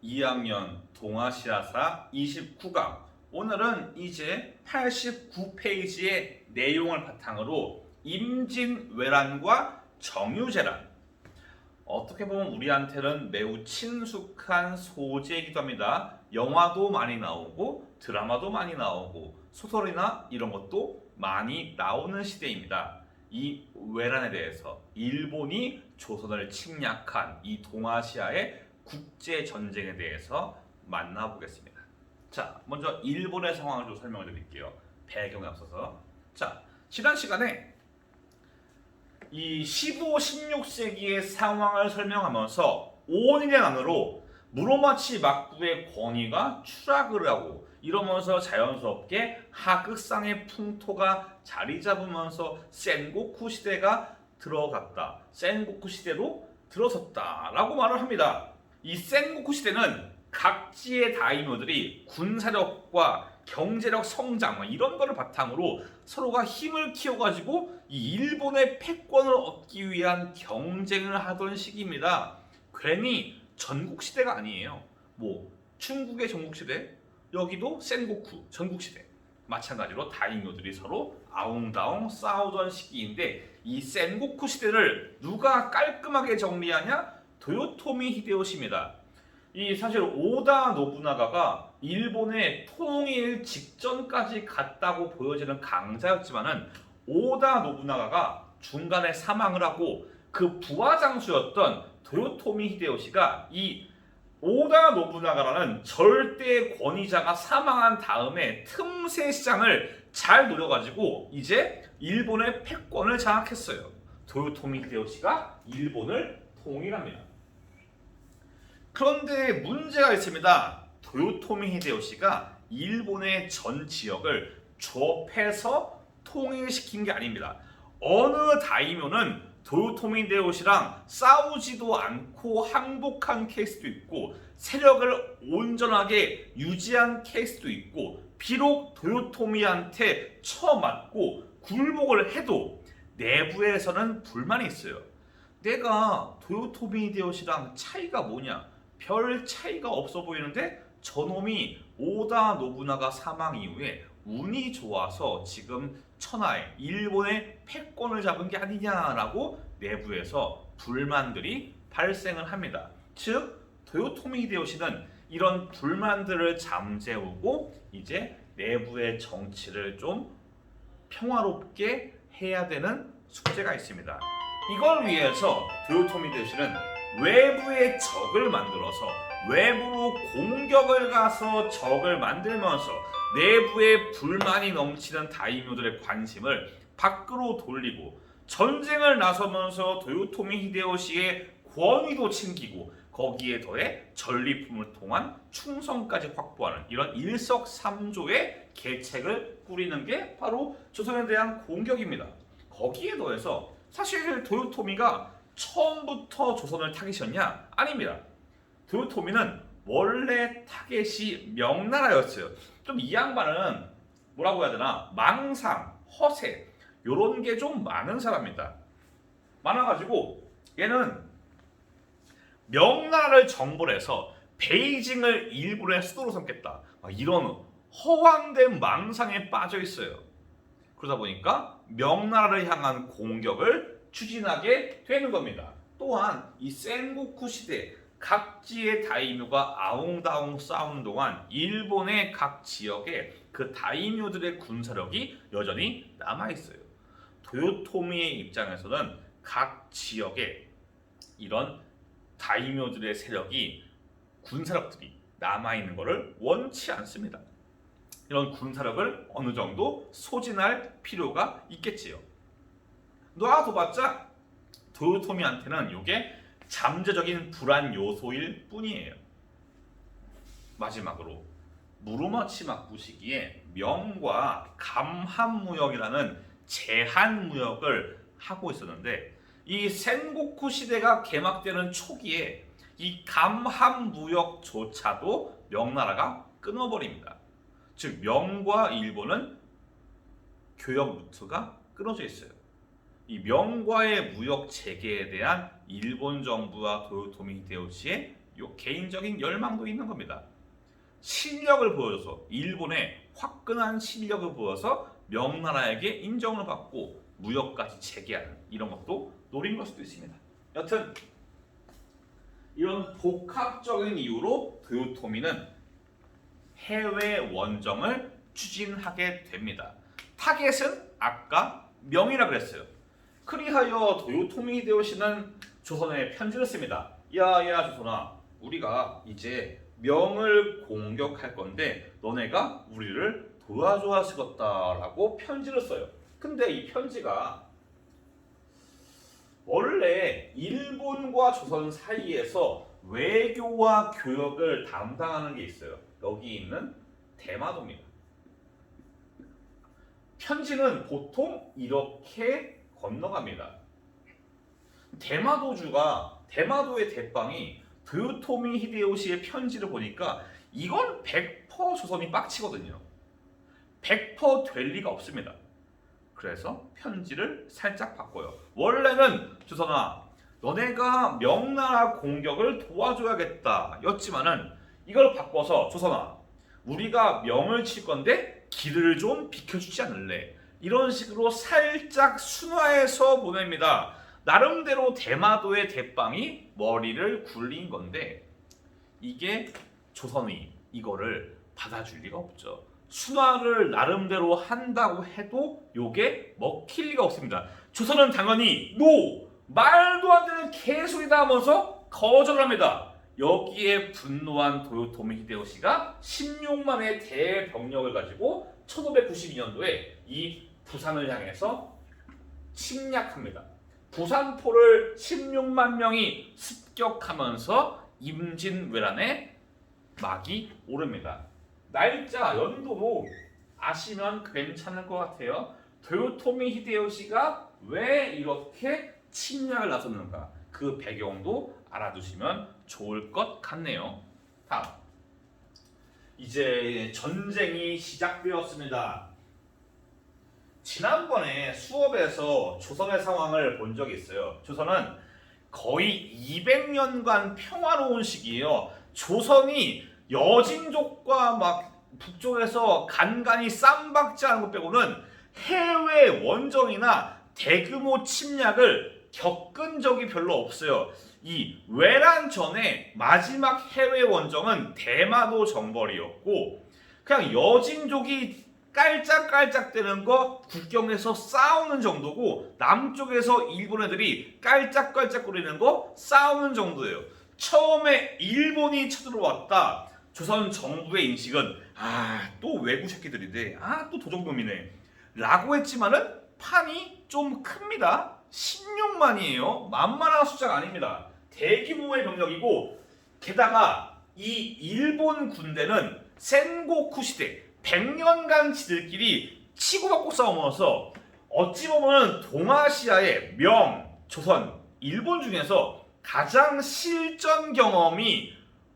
2학년 동아시아사 29강. 오늘은 이제 89페이지의 내용을 바탕으로 임진왜란과 정유재란, 어떻게 보면 우리한테는 매우 친숙한 소재이기도 합니다. 영화도 많이 나오고 드라마도 많이 나오고 소설이나 이런 것도 많이 나오는 시대입니다. 이 외란에 대해서 일본이 조선을 침략한 이 동아시아의 국제 전쟁에 대해서 만나보겠습니다. 자, 먼저 일본의 상황을 좀 설명을 드릴게요. 배경에 앞서서. 자, 지난 시간에 이 15, 16세기의 상황을 설명하면서 오인의 난으로 무로마치 막부의 권위가 추락을 하고 이러면서 자연스럽게 하극상의 풍토가 자리 잡으면서 센고쿠 시대가 들어갔다. 센고쿠 시대로 들어섰다라고 말을 합니다. 이 센고쿠 시대는 각지의 다이묘들이 군사력과 경제력 성장 이런 거를 바탕으로 서로가 힘을 키워가지고 이 일본의 패권을 얻기 위한 경쟁을 하던 시기입니다. 괜히 전국시대가 아니에요. 뭐 중국의 전국시대, 여기도 센고쿠 전국시대, 마찬가지로 다이묘들이 서로 아웅다웅 싸우던 시기인데, 이 센고쿠 시대를 누가 깔끔하게 정리하냐? 도요토미 히데요시입니다. 이 사실 오다 노부나가가 일본의 통일 직전까지 갔다고 보여지는 강자였지만은, 오다 노부나가가 중간에 사망을 하고 그 부하장수였던 도요토미 히데요시가 이 오다 노부나가라는 절대 권위자가 사망한 다음에 틈새 시장을 잘 노려가지고 이제 일본의 패권을 장악했어요. 도요토미 히데요시가 일본을 통일합니다. 그런데 문제가 있습니다. 도요토미 히데요시가 일본의 전 지역을 조업해서 통일시킨 게 아닙니다. 어느 다이묘는 도요토미 히데요시랑 싸우지도 않고 항복한 케이스도 있고, 세력을 온전하게 유지한 케이스도 있고, 비록 도요토미한테 처맞고 굴복을 해도 내부에서는 불만이 있어요. 내가 도요토미 히데요시랑 차이가 뭐냐? 별 차이가 없어 보이는데 저놈이 오다 노부나가 사망 이후에 운이 좋아서 지금 천하에 일본의 패권을 잡은 게 아니냐라고 내부에서 불만들이 발생을 합니다. 즉 도요토미 히데요시는 이런 불만들을 잠재우고 이제 내부의 정치를 좀 평화롭게 해야 되는 숙제가 있습니다. 이걸 위해서 도요토미 히데요시는 외부의 적을 만들어서 외부로 공격을 가서 적을 만들면서 내부에 불만이 넘치는 다이묘들의 관심을 밖으로 돌리고, 전쟁을 나서면서 도요토미 히데요시의 권위도 챙기고 거기에 더해 전리품을 통한 충성까지 확보하는 이런 일석삼조의 계책을 꾸리는 게 바로 조선에 대한 공격입니다. 거기에 더해서 사실 도요토미가 처음부터 조선을 타겟이었냐? 아닙니다. 도요토미는 원래 타겟이 명나라였어요. 좀 이 양반은 뭐라고 해야 되나? 망상, 허세 요런 게 좀 많은 사람입니다. 많아가지고 얘는 명나라를 정벌해서 베이징을 일본의 수도로 삼겠다, 이런 허황된 망상에 빠져 있어요. 그러다 보니까 명나라를 향한 공격을 추진하게 되는 겁니다. 또한 이 센고쿠 시대 각지의 다이묘가 아웅다웅 싸우는 동안 일본의 각 지역에 그 다이묘들의 군사력이 여전히 남아있어요. 도요토미의 입장에서는 각 지역에 이런 다이묘들의 세력이, 군사력들이 남아있는 것을 원치 않습니다. 이런 군사력을 어느 정도 소진할 필요가 있겠지요. 놔둬봤자 도요토미한테는 이게 잠재적인 불안 요소일 뿐이에요. 마지막으로 무로마치 막부 시기에 명과 감한무역이라는 제한무역을 하고 있었는데, 이 센고쿠 시대가 개막되는 초기에 이 감한무역조차도 명나라가 끊어버립니다. 즉 명과 일본은 교역 루트가 끊어져 있어요. 이 명과의 무역 체계에 대한 일본 정부와 도요토미 히데요시의 요 개인적인 열망도 있는 겁니다. 실력을 보여줘서 일본의 화끈한 실력을 보여서 명나라에게 인정을 받고 무역까지 재개하는 이런 것도 노린 걸 수도 있습니다. 여튼 이런 복합적인 이유로 도요토미는 해외 원정을 추진하게 됩니다. 타겟은 아까 명이라 그랬어요. 그리하여 도요토미 히데요시는 조선에 편지를 씁니다. 야야 조선아, 우리가 이제 명을 공격할 건데 너네가 우리를 도와줘야 쓰겠다라고 편지를 써요. 근데 이 편지가 원래 일본과 조선 사이에서 외교와 교역을 담당하는 게 있어요. 여기 있는 대마도입니다. 편지는 보통 이렇게 건너갑니다. 대마도의 대빵이 도요토미 히데요시의 편지를 보니까 이건 100% 조선이 빡치거든요. 100%될 리가 없습니다. 그래서 편지를 살짝 바꿔요. 원래는 조선아, 너네가 명나라 공격을 도와줘야겠다 였지만은 이걸 바꿔서 조선아, 우리가 명을 칠 건데 길을 좀 비켜주지 않을래? 이런 식으로 살짝 순화해서 보냅니다. 나름대로 대마도의 대빵이 머리를 굴린 건데 이게 조선이 이거를 받아줄 리가 없죠. 순화를 나름대로 한다고 해도 요게 먹힐 리가 없습니다. 조선은 당연히 노! 말도 안 되는 개소리다 하면서 거절합니다. 여기에 분노한 도요토미 히데요시가 16만의 대병력을 가지고 1592년도에 이 부산을 향해서 침략합니다. 부산포를 16만 명이 습격하면서 임진왜란에 막이 오릅니다. 날짜, 연도로 아시면 괜찮을 것 같아요. 도요토미 히데요시가 왜 이렇게 침략을 나섰는가, 그 배경도 알아두시면 좋을 것 같네요. 다음, 이제 전쟁이 시작되었습니다. 지난번에 수업에서 조선의 상황을 본 적이 있어요. 조선은 거의 200년간 평화로운 시기예요. 조선이 여진족과 막 북쪽에서 간간히 쌈박질하는 것 빼고는 해외 원정이나 대규모 침략을 겪은 적이 별로 없어요. 이 외란 전에 마지막 해외 원정은 대마도 정벌이었고, 그냥 여진족이 깔짝깔짝대는 거 국경에서 싸우는 정도고, 남쪽에서 일본 애들이 깔짝깔짝거리는 거 싸우는 정도예요. 처음에 일본이 쳐들어왔다. 조선 정부의 인식은 또 외국 새끼들인데 또 도적놈이네 라고 했지만은 판이 좀 큽니다. 16만이에요. 만만한 숫자가 아닙니다. 대규모의 병력이고, 게다가 이 일본 군대는 센고쿠 시대 100년간 지들끼리 치고받고 싸우면서 어찌 보면 동아시아의 명, 조선, 일본 중에서 가장 실전 경험이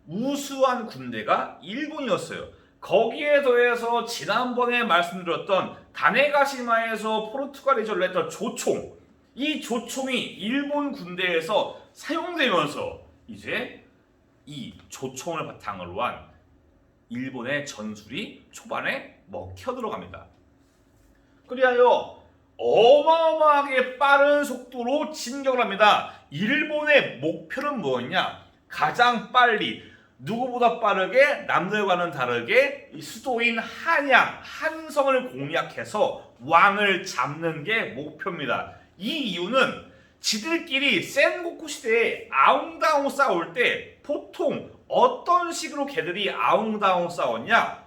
우수한 군대가 일본이었어요. 거기에 더해서 지난번에 말씀드렸던 다네가시마에서 포르투갈이 전래했던 조총, 이 조총이 일본 군대에서 사용되면서 이제 이 조총을 바탕으로 한 일본의 전술이 초반에 먹혀 들어갑니다. 그리하여 어마어마하게 빠른 속도로 진격을 합니다. 일본의 목표는 뭐였냐? 가장 빨리, 누구보다 빠르게 남들과는 다르게 수도인 한양, 한성을 공략해서 왕을 잡는 게 목표입니다. 이 이유는 지들끼리 센고쿠 시대에 아웅다웅 싸울 때 보통 어떤 식으로 걔들이 아웅다웅 싸웠냐?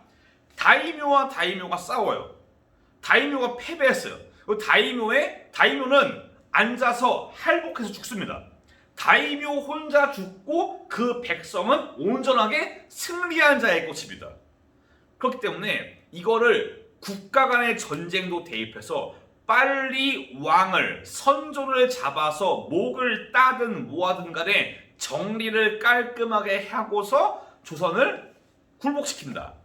다이묘와 다이묘가 싸워요. 다이묘가 패배했어요. 다이묘는 앉아서 할복해서 죽습니다. 다이묘 혼자 죽고 그 백성은 온전하게 승리한 자의 꽃입니다. 그렇기 때문에 이거를 국가 간의 전쟁도 대입해서 빨리 왕을, 선조를 잡아서 목을 따든 뭐하든 간에 정리를 깔끔하게 하고서 조선을 굴복시킨다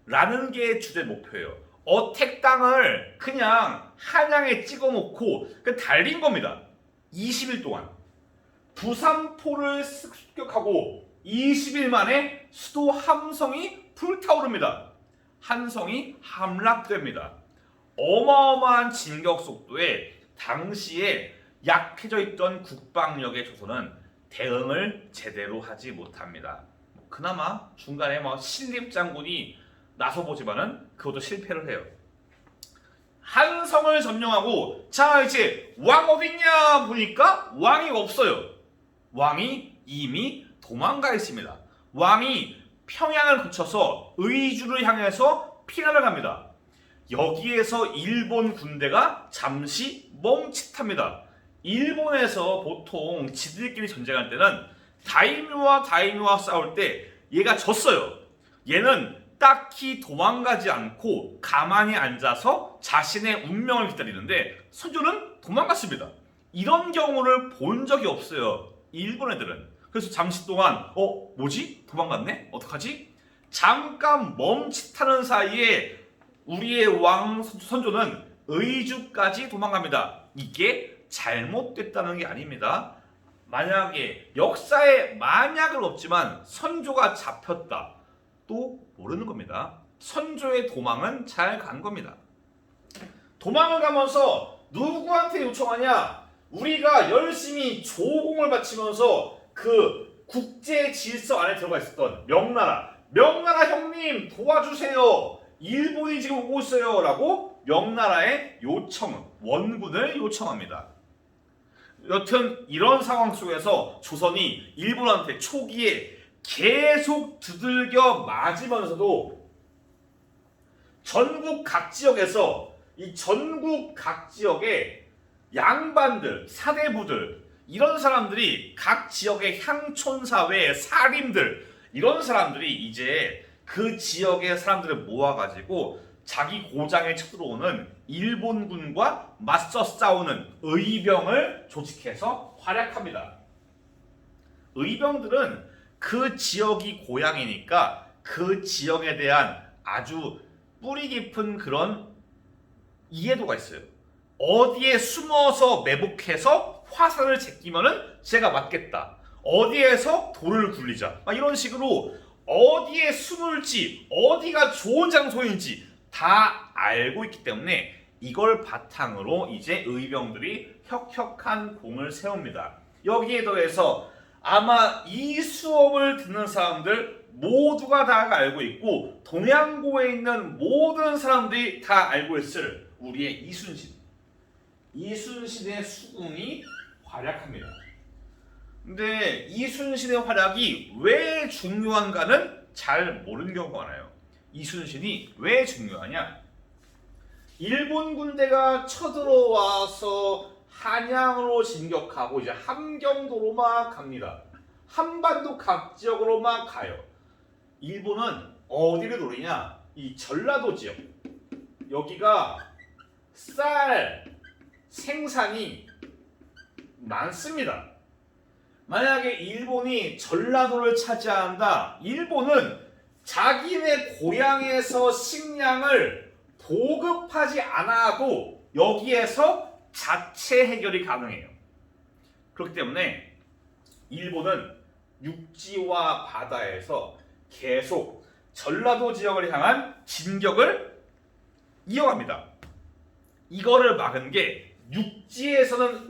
라는 게 주된 목표예요. 어택 땅을 그냥 한양에 찍어놓고 달린 겁니다. 20일 동안 부산포를 습격하고 20일 만에 수도 함성이 불타오릅니다. 한성이 함락됩니다. 어마어마한 진격 속도에 당시에 약해져 있던 국방력의 조선은 대응을 제대로 하지 못합니다. 그나마 중간에 신립 장군이 나서보지만은 그것도 실패를 해요. 한성을 점령하고 자 이제 왕 어딨냐 보니까 왕이 없어요. 왕이 이미 도망가 있습니다. 왕이 평양을 거쳐서 의주를 향해서 피난을 갑니다. 여기에서 일본 군대가 잠시 멈칫합니다. 일본에서 보통 지들끼리 전쟁할 때는 다이묘와 다이묘와 싸울 때 얘가 졌어요. 얘는 딱히 도망가지 않고 가만히 앉아서 자신의 운명을 기다리는데 선조는 도망갔습니다. 이런 경우를 본 적이 없어요. 일본 애들은. 그래서 잠시 동안 뭐지? 도망갔네? 어떡하지? 잠깐 멈칫하는 사이에 우리의 왕 선조는 의주까지 도망갑니다. 이게 잘못됐다는 게 아닙니다. 만약에 역사에 만약은 없지만 선조가 잡혔다. 또 모르는 겁니다. 선조의 도망은 잘 간 겁니다. 도망을 가면서 누구한테 요청하냐? 우리가 열심히 조공을 바치면서 그 국제 질서 안에 들어가 있었던 명나라 형님 도와주세요. 일본이 지금 오고 있어요. 라고 명나라의 원군을 요청합니다. 여튼 이런 상황 속에서 조선이 일본한테 초기에 계속 두들겨 맞으면서도 전국 각 지역에서 이 전국 각 지역의 양반들, 사대부들 이런 사람들이 각 지역의 향촌사회, 사림들 이런 사람들이 이제 그 지역의 사람들을 모아가지고 자기 고장에 쳐들어오는 일본군과 맞서 싸우는 의병을 조직해서 활약합니다. 의병들은 그 지역이 고향이니까 그 지역에 대한 아주 뿌리 깊은 그런 이해도가 있어요. 어디에 숨어서 매복해서 화살을 제끼면은 제가 맞겠다. 어디에서 돌을 굴리자. 이런 식으로 어디에 숨을지, 어디가 좋은 장소인지 다 알고 있기 때문에 이걸 바탕으로 이제 의병들이 혁혁한 공을 세웁니다. 여기에 더해서 아마 이 수업을 듣는 사람들 모두가 다 알고 있고 동양고에 있는 모든 사람들이 다 알고 있을 우리의 이순신의 수군이 활약합니다. 근데 이순신의 활약이 왜 중요한가는 잘 모르는 경우가 많아요. 이순신이 왜 중요하냐? 일본 군대가 쳐들어와서 한양으로 진격하고 이제 함경도로 막 갑니다. 한반도 각 지역으로 막 가요. 일본은 어디를 노리냐? 이 전라도 지역. 여기가 쌀 생산이 많습니다. 만약에 일본이 전라도를 차지한다. 일본은 자기네 고향에서 식량을 보급하지 않아도 여기에서 자체 해결이 가능해요. 그렇기 때문에 일본은 육지와 바다에서 계속 전라도 지역을 향한 진격을 이어갑니다. 이거를 막은 게 육지에서는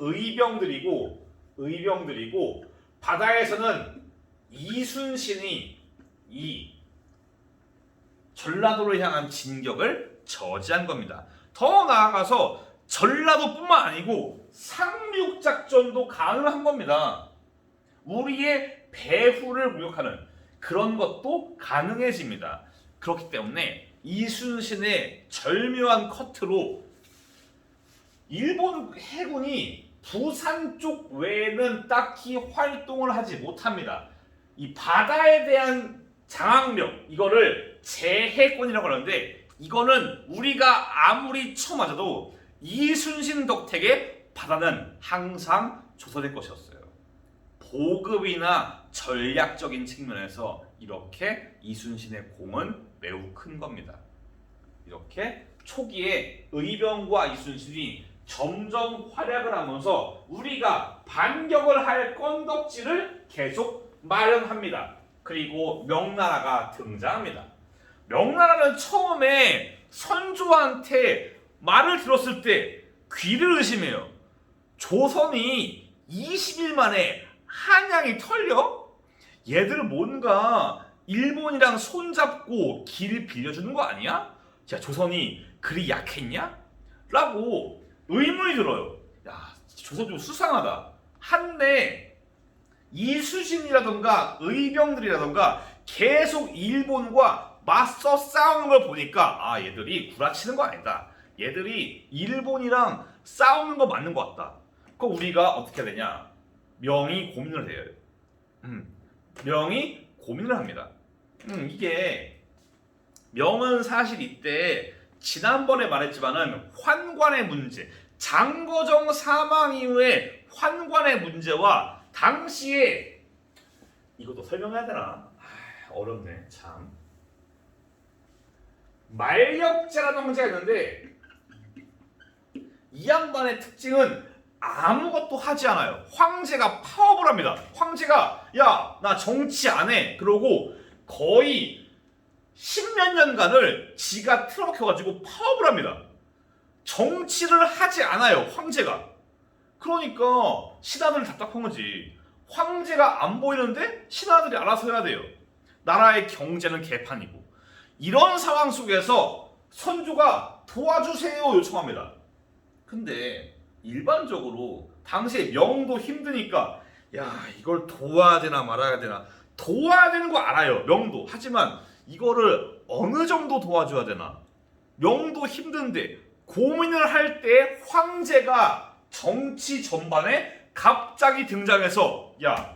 의병들이고 바다에서는 이순신이 이 전라도를 향한 진격을 저지한 겁니다. 더 나아가서 전라도뿐만 아니고 상륙작전도 가능한 겁니다. 우리의 배후를 무력하는 그런 것도 가능해집니다. 그렇기 때문에 이순신의 절묘한 커트로 일본 해군이 부산 쪽 외에는 딱히 활동을 하지 못합니다. 이 바다에 대한 장악력, 이거를 제해권이라고 하는데 이거는 우리가 아무리 쳐맞아도 이순신 덕택에 바다는 항상 조선의 것이었어요. 보급이나 전략적인 측면에서 이렇게 이순신의 공은 매우 큰 겁니다. 이렇게 초기에 의병과 이순신이 점점 활약을 하면서 우리가 반격을 할 건덕지를 계속 마련합니다. 그리고 명나라가 등장합니다. 명나라는 처음에 선조한테 말을 들었을 때 귀를 의심해요. 조선이 20일 만에 한양이 털려? 얘들 뭔가 일본이랑 손잡고 길 빌려주는 거 아니야? 자, 조선이 그리 약했냐? 라고 의문이 들어요. 야, 조선 좀 수상하다. 한데 이수신이라던가 의병들이라던가 계속 일본과 맞서 싸우는 걸 보니까 아, 얘들이 구라치는 거 아니다. 얘들이 일본이랑 싸우는 거 맞는 것 같다. 그럼 우리가 어떻게 해야 되냐? 명이 고민을 해요. 명이 고민을 합니다. 이게 명은 사실 이때 지난번에 말했지만은 환관의 문제, 장거정 사망 이후에 환관의 문제와 당시에 이것도 설명해야 되나? 어렵네 참. 말력제라는 황제가 있는데 이 양반의 특징은 아무것도 하지 않아요. 황제가 파업을 합니다. 황제가 야, 나 정치 안 해. 그러고 거의 십몇 년간을 지가 틀어박혀가지고 파업을 합니다. 정치를 하지 않아요. 황제가. 그러니까 신하들은 답답한 거지. 황제가 안 보이는데 신하들이 알아서 해야 돼요. 나라의 경제는 개판이고. 이런 상황 속에서 선조가 도와주세요 요청합니다. 근데 일반적으로 당시에 명도 힘드니까 야, 이걸 도와야 되나 말아야 되나. 도와야 되는 거 알아요. 명도. 하지만 이거를 어느 정도 도와줘야 되나. 명도 힘든데 고민을 할 때 황제가 정치 전반에 갑자기 등장해서 야,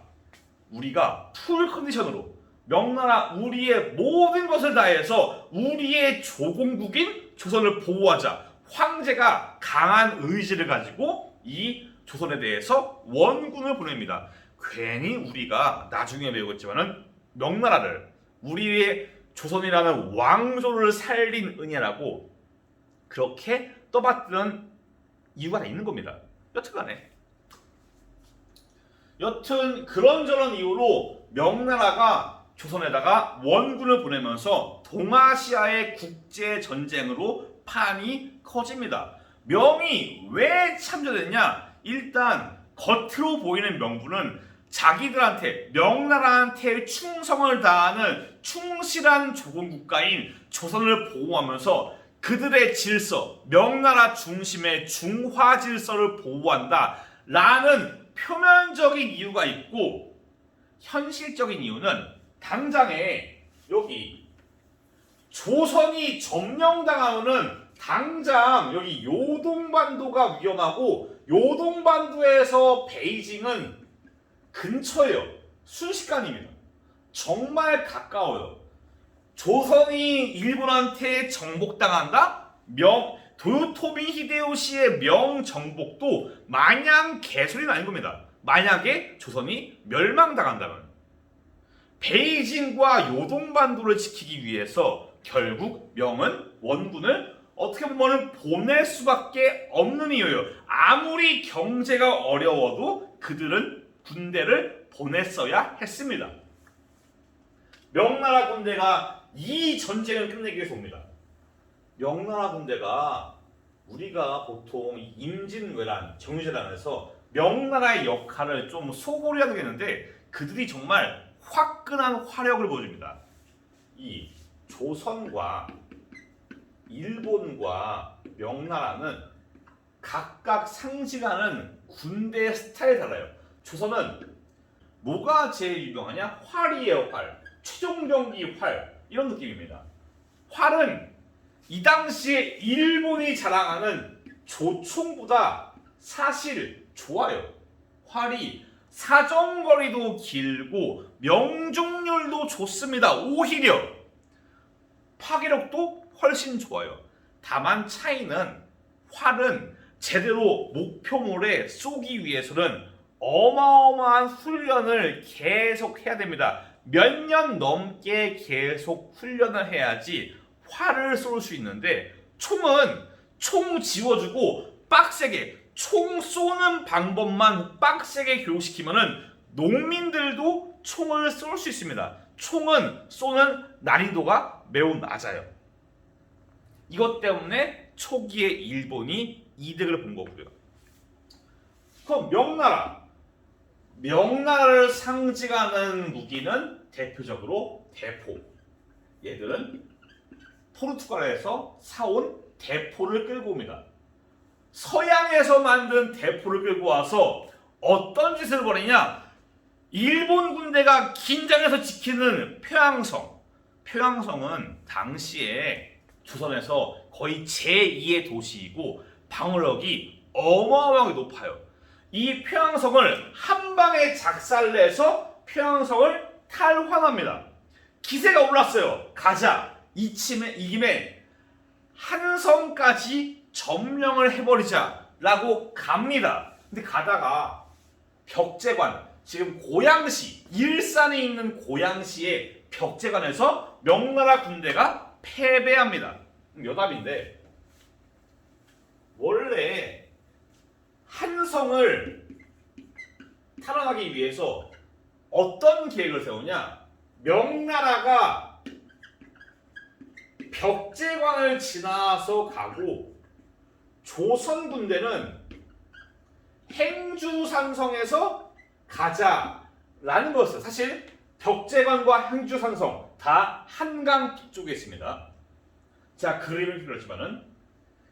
우리가 풀 컨디션으로 명나라 우리의 모든 것을 다해서 우리의 조공국인 조선을 보호하자. 황제가 강한 의지를 가지고 이 조선에 대해서 원군을 보냅니다. 괜히 우리가 나중에 배우겠지만은 명나라를 우리의 조선이라는 왕조를 살린 은혜라고 그렇게 떠받드는 이유가 있는 겁니다. 여튼 그런저런 이유로 명나라가 조선에다가 원군을 보내면서 동아시아의 국제 전쟁으로 판이 커집니다. 명이 왜 참전했냐? 일단 겉으로 보이는 명분은 자기들한테 명나라한테 충성을 다하는 충실한 조공국가인 조선을 보호하면서 그들의 질서, 명나라 중심의 중화 질서를 보호한다 라는 표면적인 이유가 있고, 현실적인 이유는 당장에 여기 조선이 점령당하면은 당장 여기 요동반도가 위험하고, 요동반도에서 베이징은 근처예요. 순식간입니다. 정말 가까워요. 조선이 일본한테 정복당한다? 도요토미 히데요시의 명정복도 마냥 개소리는 아닌 겁니다. 만약에 조선이 멸망당한다면 베이징과 요동반도를 지키기 위해서 결국 명은 원군을 어떻게 보면 보낼 수밖에 없는 이유예요. 아무리 경제가 어려워도 그들은 군대를 보냈어야 했습니다. 명나라 군대가 이 전쟁을 끝내기 위해서 옵니다. 명나라 군대가 우리가 보통 임진왜란, 정유재란에서 명나라의 역할을 좀 소홀히 하게 되는데 그들이 정말 화끈한 화력을 보여줍니다. 이 조선과 일본과 명나라는 각각 상징하는 군대 스타일이 달라요. 조선은 뭐가 제일 유명하냐? 활이에요, 활. 최종병기 활. 이런 느낌입니다. 활은 이 당시에 일본이 자랑하는 조총보다 사실 좋아요. 활이 사정거리도 길고 명중률도 좋습니다. 오히려 파괴력도 훨씬 좋아요. 다만 차이는 활은 제대로 목표물에 쏘기 위해서는 어마어마한 훈련을 계속 해야 됩니다. 몇 년 넘게 계속 훈련을 해야지 활을 쏠 수 있는데, 총은 총 지워주고 빡세게 총 쏘는 방법만 빡세게 교육시키면은 농민들도 총을 쏠 수 있습니다. 총은 쏘는 난이도가 매우 낮아요. 이것 때문에 초기에 일본이 이득을 본 거고요. 그럼 명나라를 상징하는 무기는 대표적으로 대포. 얘들은 포르투갈에서 사온 대포를 끌고 옵니다. 서양에서 만든 대포를 끌고 와서 어떤 짓을 벌이냐? 일본 군대가 긴장해서 지키는 평양성. 평양성은 당시에 조선에서 거의 제2의 도시이고 방어력이 어마어마하게 높아요. 이 평양성을 한 방에 작살내서 평양성을 탈환합니다. 기세가 올랐어요. 가자. 이 김에 한 성까지 점령을 해버리자라고 갑니다. 근데 가다가 벽제관, 지금 고양시, 일산에 있는 고양시의 벽제관에서 명나라 군대가 패배합니다. 여담인데 원래 한 성을 탈환하기 위해서 어떤 계획을 세우냐? 명나라가 벽제관을 지나서 가고 조선 군대는 행주산성에서 가자라는 거였어요. 사실 벽제관과 행주산성 다 한강 쪽에 있습니다. 자, 그림을 그렸지만은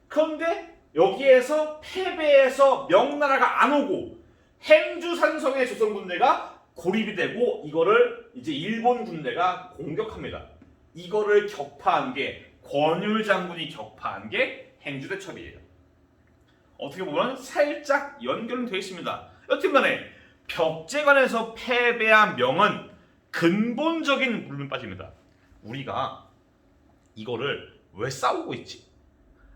그런데 여기에서 패배해서 명나라가 안 오고 행주산성의 조선 군대가 고립이 되고 이거를 이제 일본 군대가 공격합니다. 이거를 격파한 게 권율 장군이 격파한 게 행주대첩이에요. 어떻게 보면 살짝 연결되어 있습니다. 여튼간에 벽제관에서 패배한 명은 근본적인 물음에 빠집니다. 우리가 이거를 왜 싸우고 있지?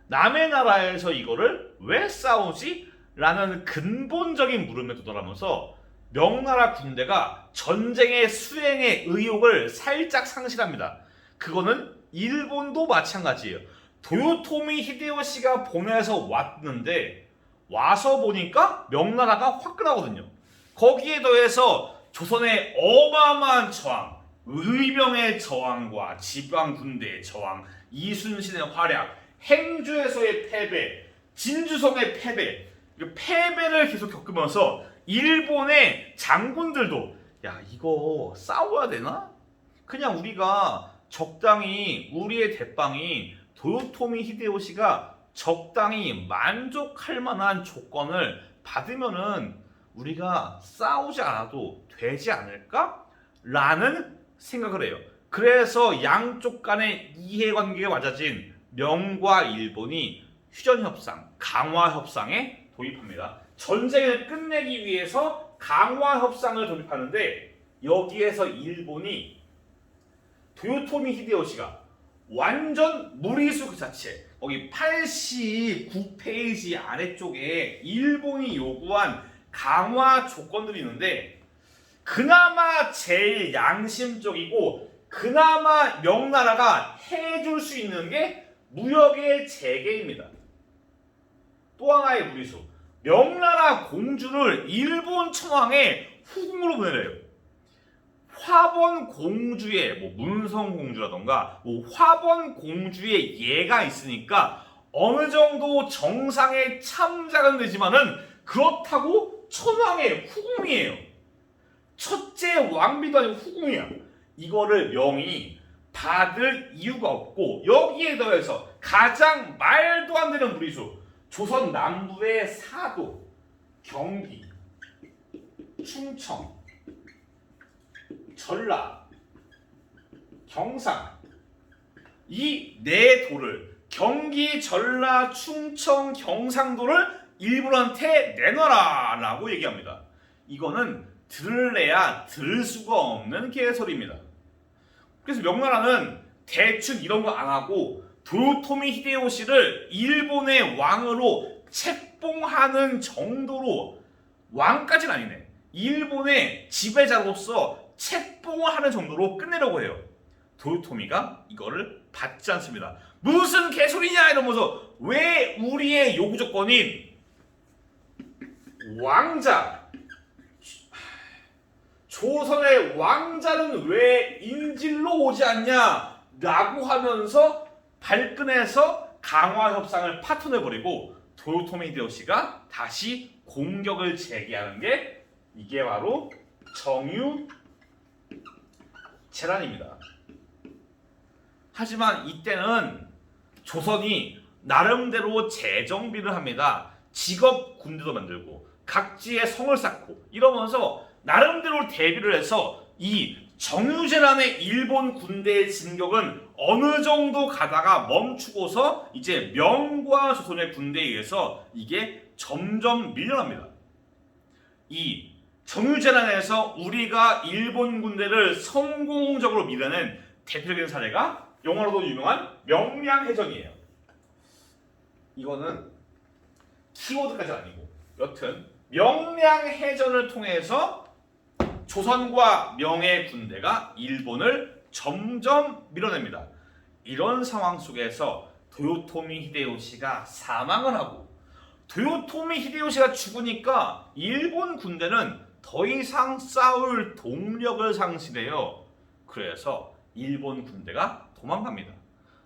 남의 나라에서 이거를 왜 싸우지? 라는 근본적인 물음에 도달하면서 명나라 군대가 전쟁의 수행의 의욕을 살짝 상실합니다. 그거는 일본도 마찬가지예요. 도요토미 히데요시가 보내서 왔는데 와서 보니까 명나라가 화끈하거든요. 거기에 더해서 조선의 어마어마한 저항, 의병의 저항과 지방 군대의 저항, 이순신의 활약, 행주에서의 패배, 진주성의 패배, 패배를 계속 겪으면서 일본의 장군들도 야, 이거 싸워야 되나? 그냥 우리가 적당히 우리의 대빵이 도요토미 히데요시가 적당히 만족할 만한 조건을 받으면은 우리가 싸우지 않아도 되지 않을까? 라는 생각을 해요. 그래서 양쪽 간의 이해관계가 맞아진 명과 일본이 휴전협상, 강화협상에 도입합니다. 전쟁을 끝내기 위해서 강화협상을 도입하는데 여기에서 일본이 도요토미 히데요시가 완전 무리수 그 자체, 거기 89페이지 아래쪽에 일본이 요구한 강화 조건들이 있는데 그나마 제일 양심적이고 그나마 명나라가 해줄 수 있는 게 무역의 재개입니다. 또 하나의 무리수, 명나라 공주를 일본 천황에 후궁으로 보내래요. 화번 공주의 문성 공주라던가 화번 공주의 예가 있으니까 어느 정도 정상의 참작은 되지만은 그렇다고 천황의 후궁이에요. 첫째 왕비도 아니고 후궁이야. 이거를 명이 받을 이유가 없고 여기에 더해서 가장 말도 안 되는 무리수, 조선 남부의 사도, 경기, 충청, 전라, 경상 이 네 도를 경기, 전라, 충청, 경상도를 일본한테 내놔라 라고 얘기합니다. 이거는 들을래야 들을 수가 없는 개소리입니다. 그래서 명나라는 대충 이런 거 안 하고 도요토미 히데요시를 일본의 왕으로 책봉하는 정도로, 왕까지는 아니네, 일본의 지배자로서 책봉을 하는 정도로 끝내려고 해요. 도요토미가 이거를 받지 않습니다. 무슨 개소리냐 이러면서 왜 우리의 요구 조건인 왕자, 조선의 왕자는 왜 인질로 오지 않냐? 라고 하면서 발끈해서 강화 협상을 파토내버리고 도요토미 히데요시가 다시 공격을 재개하는 게 이게 바로 정유재란입니다. 하지만 이때는 조선이 나름대로 재정비를 합니다. 직업 군대도 만들고 각지에 성을 쌓고 이러면서 나름대로 대비를 해서 이 정유재란의 일본 군대의 진격은 어느 정도 가다가 멈추고서 이제 명과 조선의 군대에 의해서 이게 점점 밀려납니다. 이 정유재란에서 우리가 일본 군대를 성공적으로 밀어낸 대표적인 사례가 영화로도 유명한 명량해전이에요. 이거는 키워드까지는 아니고 여튼 명량해전을 통해서 조선과 명의 군대가 일본을 점점 밀어냅니다. 이런 상황 속에서 도요토미 히데요시가 사망을 하고 도요토미 히데요시가 죽으니까 일본 군대는 더 이상 싸울 동력을 상실해요. 그래서 일본 군대가 도망갑니다.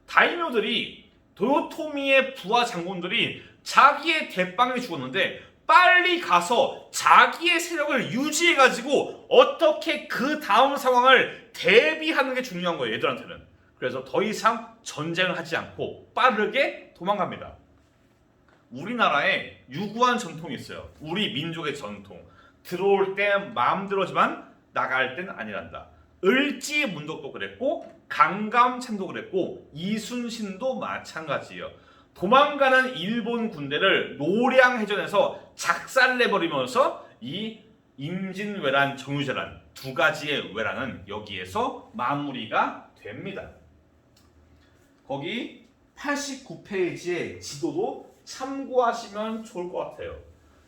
다이묘들이 도요토미의 부하 장군들이 자기의 대빵에 죽었는데 빨리 가서 자기의 세력을 유지해가지고 어떻게 그 다음 상황을 대비하는 게 중요한 거예요. 얘들한테는. 그래서 더 이상 전쟁을 하지 않고 빠르게 도망갑니다. 우리나라에 유구한 전통이 있어요. 우리 민족의 전통. 들어올 땐 마음대로지만 나갈 땐 아니란다. 을지문덕도 그랬고 강감찬도 그랬고 이순신도 마찬가지예요. 도망가는 일본 군대를 노량해전에서 작살내버리면서 이 임진왜란, 정유재란 두 가지의 왜란은 여기에서 마무리가 됩니다. 거기 89페이지의 지도도 참고하시면 좋을 것 같아요.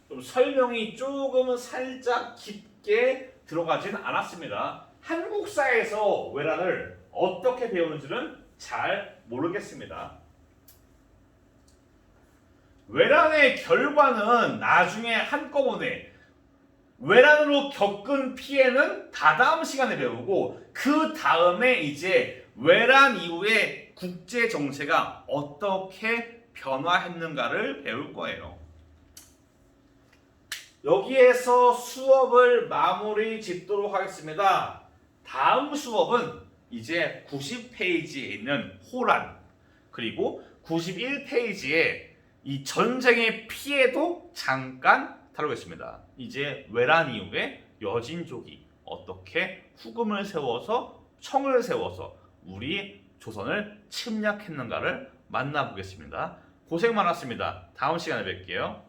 좀 설명이 조금 살짝 깊게 들어가진 않았습니다. 한국사에서 왜란을 어떻게 배우는지는 잘 모르겠습니다. 왜란의 결과는 나중에 한꺼번에 왜란으로 겪은 피해는 다다음 시간에 배우고 그 다음에 이제 왜란 이후에 국제 정세가 어떻게 변화했는가를 배울 거예요. 여기에서 수업을 마무리 짓도록 하겠습니다. 다음 수업은 이제 90페이지에 있는 호란 그리고 91페이지에 이 전쟁의 피해도 잠깐 다루겠습니다. 이제 왜란 이후에 여진족이 어떻게 후금을 세워서 청을 세워서 우리 조선을 침략했는가를 만나보겠습니다. 고생 많았습니다. 다음 시간에 뵐게요.